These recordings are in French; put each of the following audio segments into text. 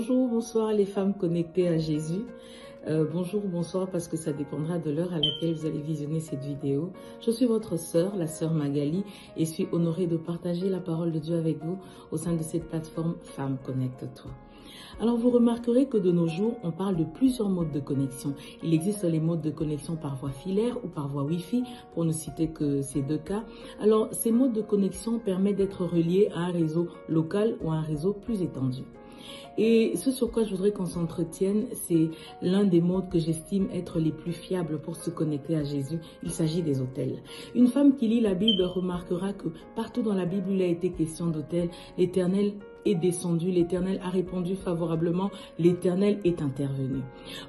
Bonjour, bonsoir les femmes connectées à Jésus. Bonjour, bonsoir parce que ça dépendra de l'heure à laquelle vous allez visionner cette vidéo. Je suis votre sœur, la sœur Magali, et suis honorée de partager la parole de Dieu avec vous au sein de cette plateforme Femmes Connecte-toi. Alors vous remarquerez que de nos jours, on parle de plusieurs modes de connexion. Il existe les modes de connexion par voie filaire ou par voie Wi-Fi, pour ne citer que ces deux cas. Alors ces modes de connexion permettent d'être reliés à un réseau local ou à un réseau plus étendu. Et ce sur quoi je voudrais qu'on s'entretienne, c'est l'un des modes que j'estime être les plus fiables pour se connecter à Jésus. Il s'agit des autels. Une femme qui lit la Bible remarquera que partout dans la Bible, il a été question d'autel. L'Éternel est descendu, l'Éternel a répondu favorablement, l'Éternel est intervenu.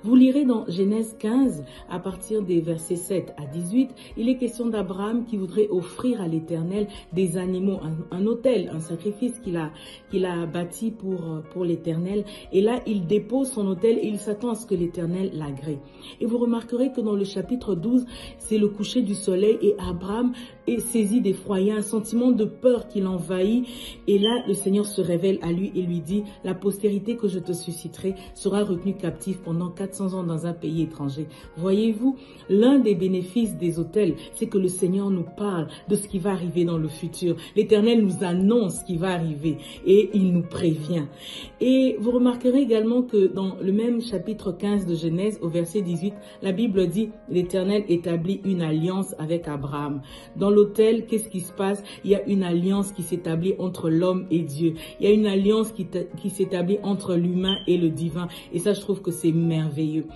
Vous lirez dans Genèse 15, à partir des versets 7 à 18, il est question d'Abraham qui voudrait offrir à l'Éternel des animaux, un autel, un sacrifice qu'il a bâti pour l'Éternel. Et là, il dépose son autel et il s'attend à ce que l'Éternel l'agrée. Et vous remarquerez que dans le chapitre 12, c'est le coucher du soleil et Abraham est saisi d'effroi, un sentiment de peur qui l'envahit. Et là, le Seigneur se révèle à lui et lui dit: la postérité que je te susciterai sera retenue captive pendant 400 ans dans un pays étranger. Voyez-vous, l'un des bénéfices des autels, c'est que le Seigneur nous parle de ce qui va arriver dans le futur. L'Éternel nous annonce ce qui va arriver et il nous prévient. Et vous remarquerez également que dans le même chapitre 15 de Genèse, au verset 18, la Bible dit: l'Éternel établit une alliance avec Abraham. Dans l'autel, qu'est-ce qui se passe? Il y a une alliance qui s'établit entre l'homme et Dieu. Il y a une alliance qui s'établit entre l'humain et le divin. Et ça, je trouve que c'est merveilleux.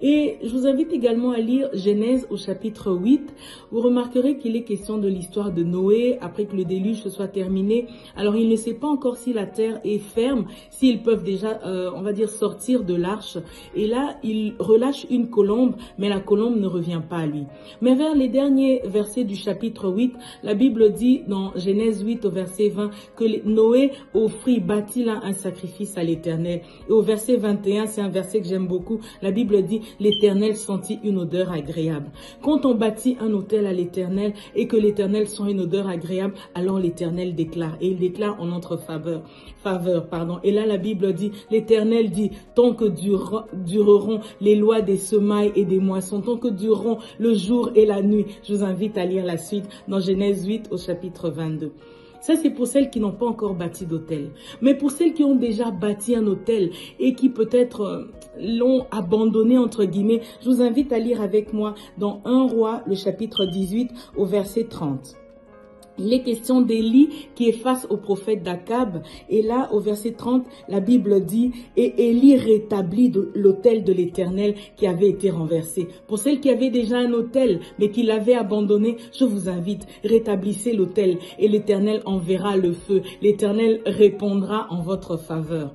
Et je vous invite également à lire Genèse au chapitre 8. Vous remarquerez qu'il est question de l'histoire de Noé après que le déluge se soit terminé. Alors, il ne sait pas encore si la terre est ferme, s'ils peuvent déjà, on va dire, sortir de l'arche. Et là, il relâche une colombe, mais la colombe ne revient pas à lui. Mais vers les derniers versets du chapitre 8, la Bible dit dans Genèse 8 au verset 20 que Noé bâtit là un sacrifice à l'Éternel. Et au verset 21, c'est un verset que j'aime beaucoup, la Bible dit: l'Éternel sentit une odeur agréable. Quand on bâtit un autel à l'Éternel et que l'Éternel sent une odeur agréable, alors l'Éternel déclare, et il déclare en notre faveur. Et là la Bible dit, l'Éternel dit: tant que dureront les lois des semailles et des moissons, tant que dureront le jour et la nuit. Je vous invite à lire la suite dans Genèse 8 au chapitre 22. Ça, c'est pour celles qui n'ont pas encore bâti d'autel. Mais pour celles qui ont déjà bâti un autel et qui peut-être l'ont abandonné, entre guillemets, je vous invite à lire avec moi dans 1 Roi, le chapitre 18, au verset 30. Il est question d'Élie qui est face au prophète d'Akab. Et là, au verset 30, la Bible dit: et Élie rétablit l'autel de l'Éternel qui avait été renversé. Pour celles qui avaient déjà un autel, mais qui l'avaient abandonné, je vous invite, rétablissez l'autel et l'Éternel enverra le feu. L'Éternel répondra en votre faveur.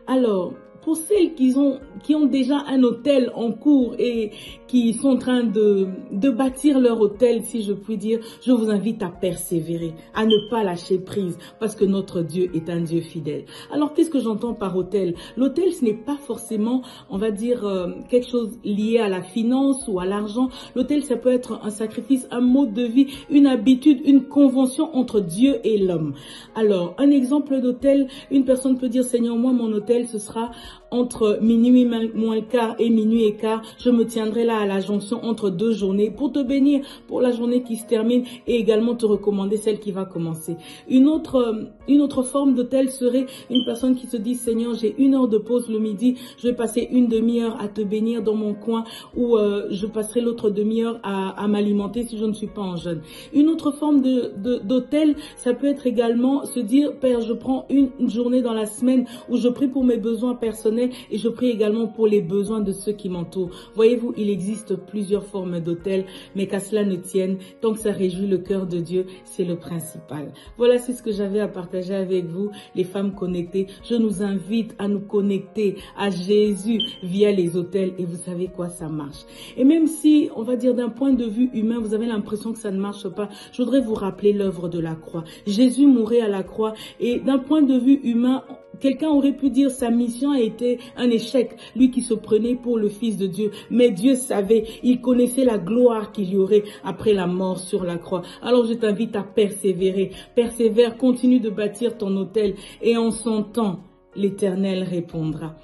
Alors, pour celles qui ont déjà un autel en cours et qui sont en train de bâtir leur autel, si je puis dire, je vous invite à persévérer, à ne pas lâcher prise, parce que notre Dieu est un Dieu fidèle. Alors, qu'est-ce que j'entends par autel? L'autel, ce n'est pas forcément, on va dire, quelque chose lié à la finance ou à l'argent. L'autel, ça peut être un sacrifice, un mode de vie, une habitude, une convention entre Dieu et l'homme. Alors, un exemple d'autel, une personne peut dire: Seigneur, moi, mon autel, ce sera entre minuit moins le quart et minuit et quart, je me tiendrai là à la jonction entre 2 journées pour te bénir pour la journée qui se termine et également te recommander celle qui va commencer. Une autre forme d'autel serait une personne qui se dit: Seigneur, j'ai 1 heure de pause le midi, je vais passer une demi-heure à te bénir dans mon coin, ou je passerai l'autre demi-heure à m'alimenter si je ne suis pas en jeûne. Une autre forme d'autel, ça peut être également se dire: Père, je prends une journée dans la semaine où je prie pour mes besoins personnels et je prie également pour les besoins de ceux qui m'entourent. Voyez-vous, il existe plusieurs formes d'autel, mais qu'à cela ne tienne, tant que ça réjouit le cœur de Dieu, c'est le principal. Voilà, c'est ce que j'avais à partager avec vous, les femmes connectées. Je nous invite à nous connecter à Jésus via les autels et vous savez quoi, ça marche. Et même si, on va dire d'un point de vue humain, vous avez l'impression que ça ne marche pas, je voudrais vous rappeler l'œuvre de la croix. Jésus mourait à la croix et d'un point de vue humain, quelqu'un aurait pu dire sa mission a été un échec, lui qui se prenait pour le Fils de Dieu. Mais Dieu savait, il connaissait la gloire qu'il y aurait après la mort sur la croix. Alors je t'invite à persévérer. Persévère, continue de bâtir ton autel et en son temps, l'Éternel répondra.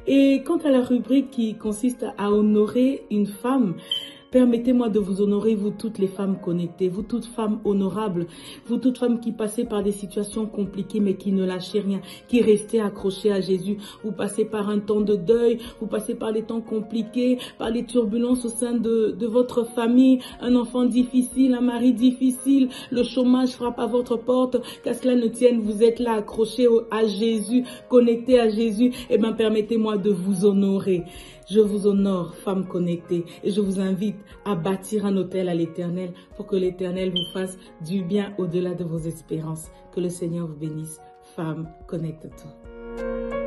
Et quant à la rubrique qui consiste à honorer une femme, permettez-moi de vous honorer, vous toutes les femmes connectées, vous toutes femmes honorables, vous toutes femmes qui passez par des situations compliquées mais qui ne lâchez rien, qui restez accrochées à Jésus. Vous passez par un temps de deuil, vous passez par des temps compliqués, par les turbulences au sein de votre famille, un enfant difficile, un mari difficile, le chômage frappe à votre porte, qu'à cela ne tienne, vous êtes là accrochés à Jésus, connectés à Jésus. Eh bien, permettez-moi de vous honorer. Je vous honore, femmes connectées, et je vous invite à bâtir un autel à l'Éternel pour que l'Éternel vous fasse du bien au-delà de vos espérances. Que le Seigneur vous bénisse. Femme, connecte-toi.